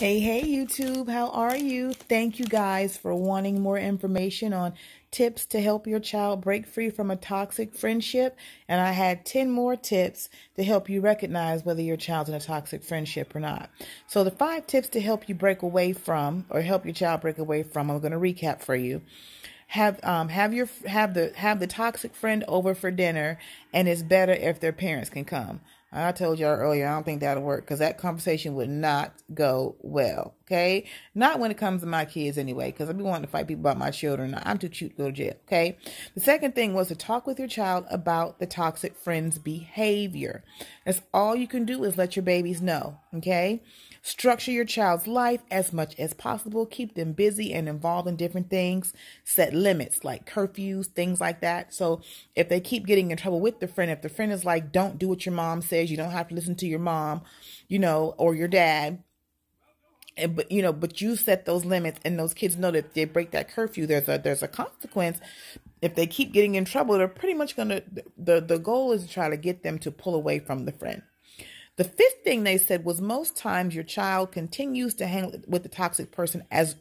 Hey, YouTube, how are you? Thank you guys for wanting more information on tips to help your child break free from a toxic friendship. And I had 10 more tips to help you recognize whether your child's in a toxic friendship or not. So the 5 tips to help you break away from, or help your child break away from, I'm going to recap for you. Have the toxic friend over for dinner, and it's better if their parents can come. I told y'all earlier, I don't think that'll work because that conversation would not go well, okay? Not when it comes to my kids anyway, because I've been wanting to fight people about my children. I'm too cute to go to jail, okay? The second thing was to talk with your child about the toxic friend's behavior. That's all you can do is let your babies know, okay? Structure your child's life as much as possible. Keep them busy and involved in different things. Set limits like curfews, things like that. So if they keep getting in trouble with the friend, if the friend is like, don't do what your mom says, you don't have to listen to your mom, or your dad. But you set those limits, and those kids know that if they break that curfew, there's a consequence. If they keep getting in trouble, they're pretty much the goal is to try to get them to pull away from the friend. The 5th thing they said was most times your child continues to hang with the toxic person as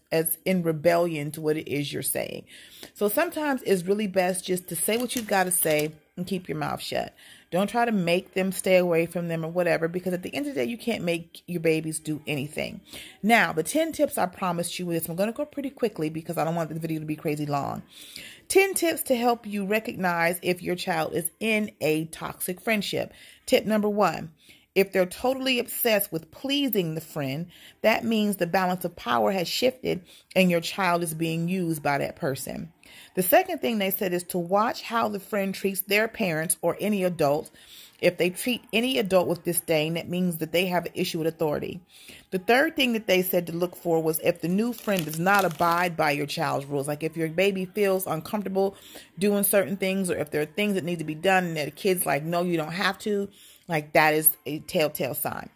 in rebellion to what it is you're saying. So sometimes it's really best just to say what you've got to say and keep your mouth shut. Don't try to make them stay away from them or whatever, because at the end of the day, you can't make your babies do anything. Now, the 10 tips I promised you with, I'm going to go pretty quickly because I don't want the video to be crazy long. 10 tips to help you recognize if your child is in a toxic friendship. Tip number 1. If they're totally obsessed with pleasing the friend, that means the balance of power has shifted and your child is being used by that person. The second thing they said is to watch how the friend treats their parents or any adult. If they treat any adult with disdain, that means that they have an issue with authority. The third thing that they said to look for was if the new friend does not abide by your child's rules. Like if your baby feels uncomfortable doing certain things, or if there are things that need to be done and that the kid's like, no, you don't have to. Like that is a telltale sign.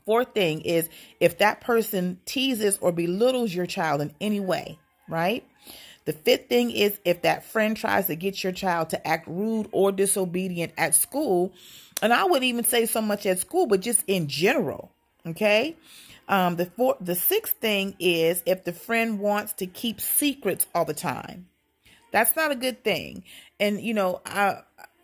4th thing is if that person teases or belittles your child in any way, right? The 5th thing is if that friend tries to get your child to act rude or disobedient at school. And I wouldn't even say so much at school, but just in general. Okay. The 6th thing is if the friend wants to keep secrets all the time. That's not a good thing. And,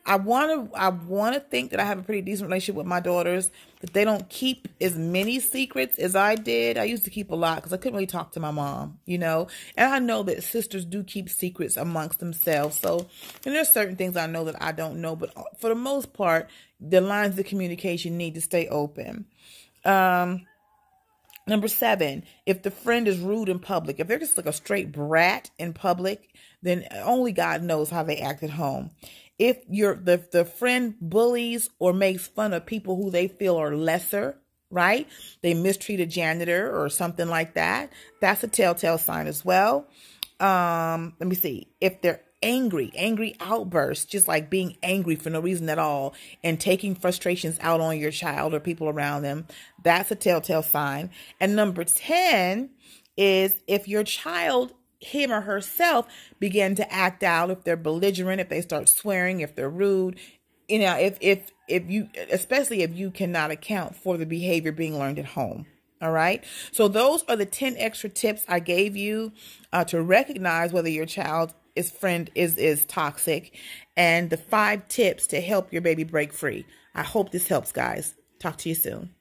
I want to think that I have a pretty decent relationship with my daughters, that they don't keep as many secrets as I did. I used to keep a lot because I couldn't really talk to my mom, and I know that sisters do keep secrets amongst themselves. So, and there's certain things I know that I don't know, but for the most part, the lines of communication need to stay open. Number 7, if the friend is rude in public, if they're just like a straight brat in public, then only God knows how they act at home. If the friend bullies or makes fun of people who they feel are lesser, right? They mistreat a janitor or something like that. That's a telltale sign as well. Let me see. If they're angry outbursts, just like being angry for no reason at all and taking frustrations out on your child or people around them, that's a telltale sign. And number 10 is if your child, him or herself, begin to act out, if they're belligerent, if they start swearing, if they're rude, if you, especially if you cannot account for the behavior being learned at home. All right. So those are the 10 extra tips I gave you to recognize whether your child's friend is toxic, and the 5 tips to help your baby break free. I hope this helps, guys. Talk to you soon.